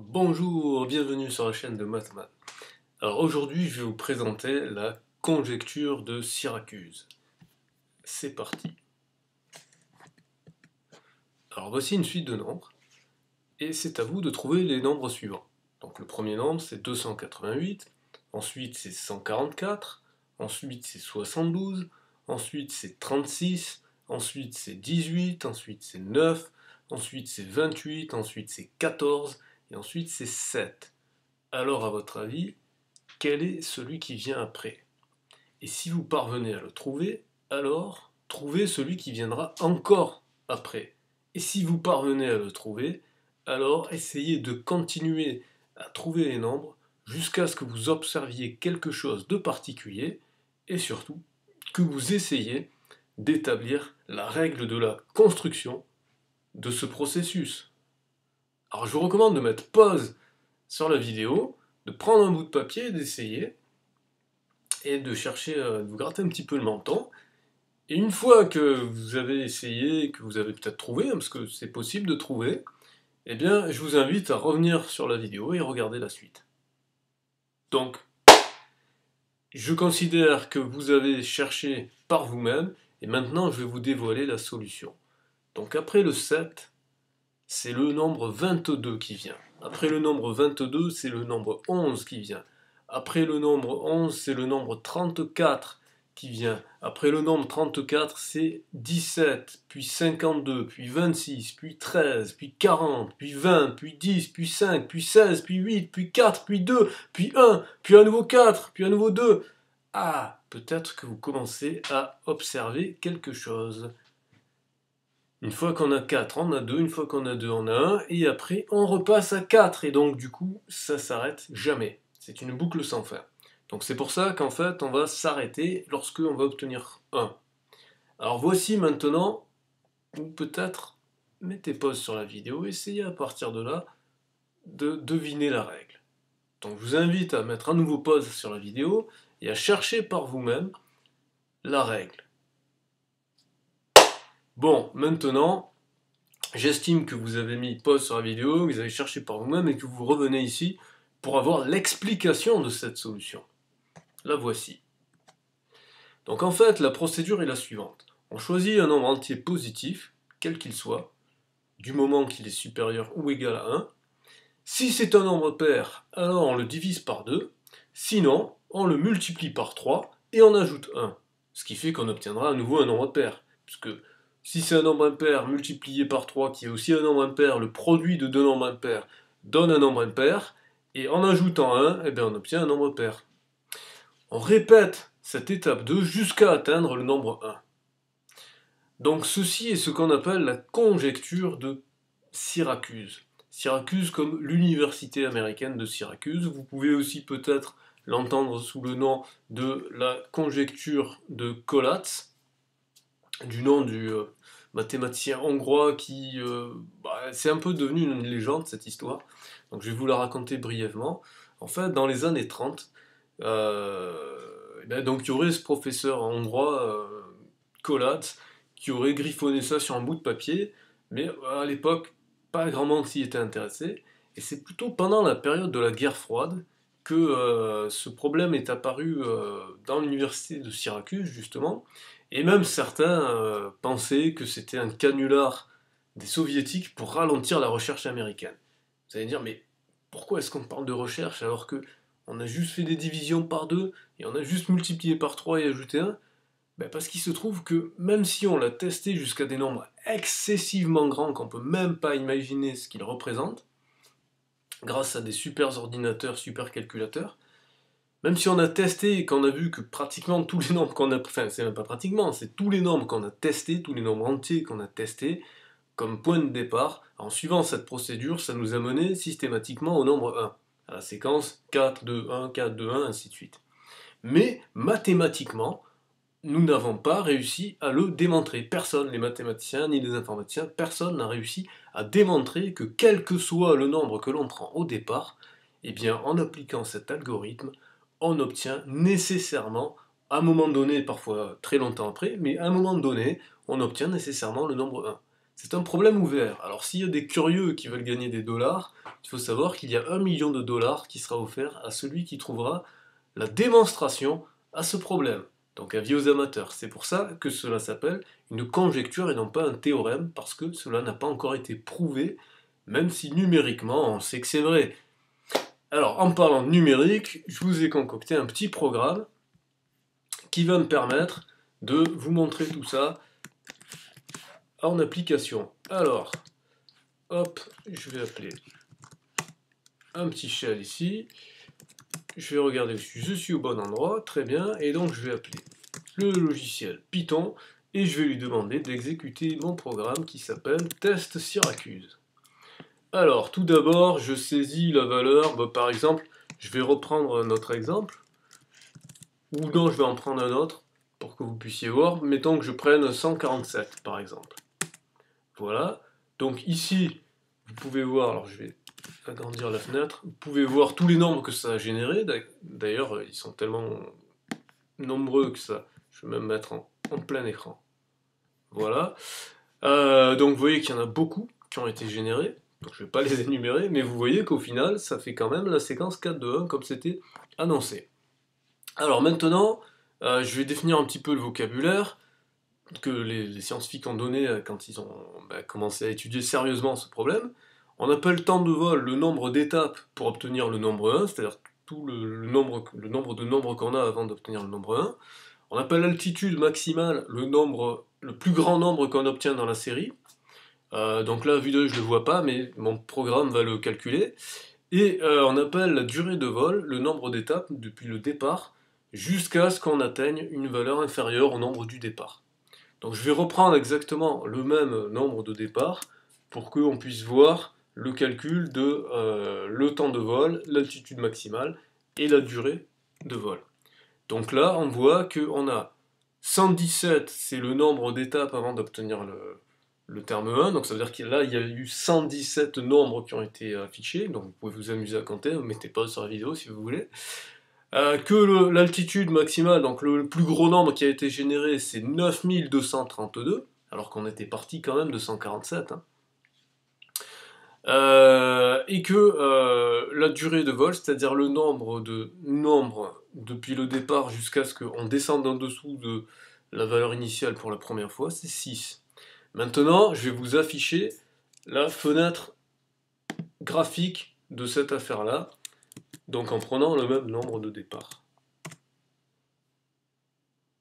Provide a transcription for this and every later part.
Bonjour, bienvenue sur la chaîne de Mathman. Alors aujourd'hui, je vais vous présenter la conjecture de Syracuse. C'est parti. Alors voici une suite de nombres, et c'est à vous de trouver les nombres suivants. Donc le premier nombre c'est 288, ensuite c'est 144, ensuite c'est 72, ensuite c'est 36, ensuite c'est 18, ensuite c'est 9, ensuite c'est 28, ensuite c'est 14, et ensuite c'est 7. Alors à votre avis, quel est celui qui vient après? Et si vous parvenez à le trouver, alors trouvez celui qui viendra encore après. Et si vous parvenez à le trouver, alors essayez de continuer à trouver les nombres jusqu'à ce que vous observiez quelque chose de particulier et surtout que vous essayez d'établir la règle de la construction de ce processus. Alors je vous recommande de mettre pause sur la vidéo, de prendre un bout de papier et d'essayer, et de chercher, de vous gratter un petit peu le menton. Et une fois que vous avez essayé, que vous avez peut-être trouvé, hein, parce que c'est possible de trouver, eh bien je vous invite à revenir sur la vidéo et regarder la suite. Donc, je considère que vous avez cherché par vous-même, et maintenant je vais vous dévoiler la solution. Donc après le 7, c'est le nombre 22 qui vient. Après le nombre 22, c'est le nombre 11 qui vient. Après le nombre 11, c'est le nombre 34 qui vient. Après le nombre 34, c'est 17, puis 52, puis 26, puis 13, puis 40, puis 20, puis 10, puis 5, puis 16, puis 8, puis 4, puis 2, puis 1, puis à nouveau 4, puis à nouveau 2. Ah, peut-être que vous commencez à observer quelque chose. Une fois qu'on a 4, on a 2, une fois qu'on a 2, on a 1, et après on repasse à 4, et donc du coup ça s'arrête jamais. C'est une boucle sans fin. Donc c'est pour ça qu'en fait on va s'arrêter lorsque on va obtenir 1. Alors voici maintenant, ou peut-être mettez pause sur la vidéo, essayez à partir de là de deviner la règle. Donc je vous invite à mettre à nouveau pause sur la vidéo et à chercher par vous-même la règle. Bon, maintenant, j'estime que vous avez mis pause sur la vidéo, que vous avez cherché par vous-même et que vous revenez ici pour avoir l'explication de cette solution. La voici. Donc en fait, la procédure est la suivante. On choisit un nombre entier positif, quel qu'il soit, du moment qu'il est supérieur ou égal à 1. Si c'est un nombre pair, alors on le divise par 2. Sinon, on le multiplie par 3 et on ajoute 1. Ce qui fait qu'on obtiendra à nouveau un nombre pair. Puisque si c'est un nombre impair multiplié par 3 qui est aussi un nombre impair, le produit de deux nombres impairs donne un nombre impair. Et en ajoutant 1, eh bien on obtient un nombre pair. On répète cette étape 2 jusqu'à atteindre le nombre 1. Donc ceci est ce qu'on appelle la conjecture de Syracuse. Syracuse comme l'université américaine de Syracuse. Vous pouvez aussi peut-être l'entendre sous le nom de la conjecture de Collatz, du nom du mathématicien hongrois qui... c'est un peu devenu une légende cette histoire. Donc je vais vous la raconter brièvement. En fait, dans les années 30, donc il y aurait ce professeur hongrois, Collatz, qui aurait griffonné ça sur un bout de papier, mais à l'époque, pas grand monde s'y était intéressé, et c'est plutôt pendant la période de la guerre froide que ce problème est apparu dans l'université de Syracuse, justement, et même certains pensaient que c'était un canular des soviétiques pour ralentir la recherche américaine. Vous allez dire, mais pourquoi est-ce qu'on parle de recherche alors que on a juste fait des divisions par 2 et on a juste multiplié par 3 et ajouté 1? Ben parce qu'il se trouve que même si on l'a testé jusqu'à des nombres excessivement grands qu'on peut même pas imaginer ce qu'ils représentent, grâce à des super ordinateurs, super calculateurs, même si on a testé et qu'on a vu que pratiquement tous les nombres qu'on a... Enfin, c'est même pas pratiquement, c'est tous les nombres qu'on a testés, tous les nombres entiers qu'on a testés, comme point de départ, en suivant cette procédure, ça nous a mené systématiquement au nombre 1, à la séquence 4, 2, 1, 4, 2, 1, ainsi de suite. Mais mathématiquement, nous n'avons pas réussi à le démontrer. Personne, les mathématiciens ni les informaticiens, personne n'a réussi à démontrer que quel que soit le nombre que l'on prend au départ, eh bien, en appliquant cet algorithme, on obtient nécessairement, à un moment donné, parfois très longtemps après, mais à un moment donné, on obtient nécessairement le nombre 1. c'est un problème ouvert. Alors s'il y a des curieux qui veulent gagner des dollars, il faut savoir qu'il y a 1 million de dollars qui sera offert à celui qui trouvera la démonstration à ce problème. Donc avis aux amateurs. C'est pour ça que cela s'appelle une conjecture et non pas un théorème, parce que cela n'a pas encore été prouvé, même si numériquement on sait que c'est vrai. Alors en parlant de numérique, je vous ai concocté un petit programme qui va me permettre de vous montrer tout ça en application. Alors, hop, je vais appeler un petit shell ici. Je vais regarder si je suis au bon endroit, très bien, et donc je vais appeler le logiciel Python et je vais lui demander d'exécuter mon programme qui s'appelle test Syracuse. Alors, tout d'abord, je saisis la valeur, par exemple, je vais reprendre notre exemple, ou non, je vais en prendre un autre pour que vous puissiez voir. Mettons que je prenne 147 par exemple. Voilà. Donc ici, vous pouvez voir, alors je vais agrandir la fenêtre, vous pouvez voir tous les nombres que ça a généré. D'ailleurs, ils sont tellement nombreux que ça, je vais même mettre en plein écran. Voilà. Donc vous voyez qu'il y en a beaucoup qui ont été générés. Donc je ne vais pas les énumérer, mais vous voyez qu'au final, ça fait quand même la séquence 4 de 1 comme c'était annoncé. Alors maintenant, je vais définir un petit peu le vocabulaire que les scientifiques ont donné quand ils ont commencé à étudier sérieusement ce problème. On appelle temps de vol le nombre d'étapes pour obtenir le nombre 1, c'est-à-dire tout le nombre de nombres qu'on a avant d'obtenir le nombre 1. On appelle altitude maximale le plus grand nombre qu'on obtient dans la série. Donc là, vu d'œil, je ne le vois pas, mais mon programme va le calculer. Et on appelle la durée de vol le nombre d'étapes depuis le départ jusqu'à ce qu'on atteigne une valeur inférieure au nombre du départ. Donc je vais reprendre exactement le même nombre de départ pour qu'on puisse voir le calcul de le temps de vol, l'altitude maximale et la durée de vol. Donc là, on voit qu'on a 117, c'est le nombre d'étapes avant d'obtenir le terme 1, donc ça veut dire que là, il y a eu 117 nombres qui ont été affichés, donc vous pouvez vous amuser à compter, vous mettez pause sur la vidéo si vous voulez. Que l'altitude maximale, donc le plus gros nombre qui a été généré, c'est 9232, alors qu'on était parti quand même de 147. Hein. Et que la durée de vol, c'est-à-dire le nombre de nombres depuis le départ jusqu'à ce qu'on descende en dessous de la valeur initiale pour la première fois, c'est 6. Maintenant, je vais vous afficher la fenêtre graphique de cette affaire-là. Donc en prenant le même nombre de départ.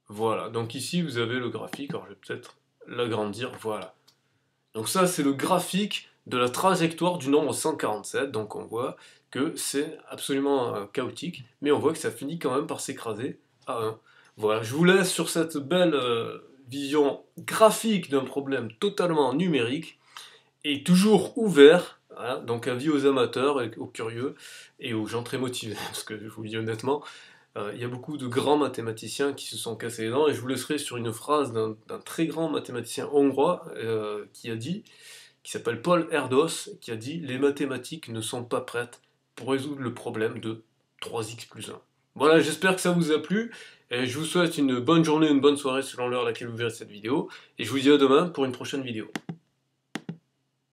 Voilà, donc ici vous avez le graphique, alors je vais peut-être l'agrandir, voilà. Donc ça c'est le graphique de la trajectoire du nombre 147, donc on voit que c'est absolument chaotique, mais on voit que ça finit quand même par s'écraser à 1. Voilà, je vous laisse sur cette belle vision graphique d'un problème totalement numérique, et toujours ouvert. Voilà, donc avis aux amateurs, et aux curieux et aux gens très motivés, parce que je vous le dis honnêtement, il y a beaucoup de grands mathématiciens qui se sont cassés les dents, et je vous laisserai sur une phrase d'un très grand mathématicien hongrois qui s'appelle Paul Erdos, qui a dit « Les mathématiques ne sont pas prêtes pour résoudre le problème de 3x plus 1 ». Voilà, j'espère que ça vous a plu, et je vous souhaite une bonne journée, une bonne soirée selon l'heure à laquelle vous verrez cette vidéo, et je vous dis à demain pour une prochaine vidéo.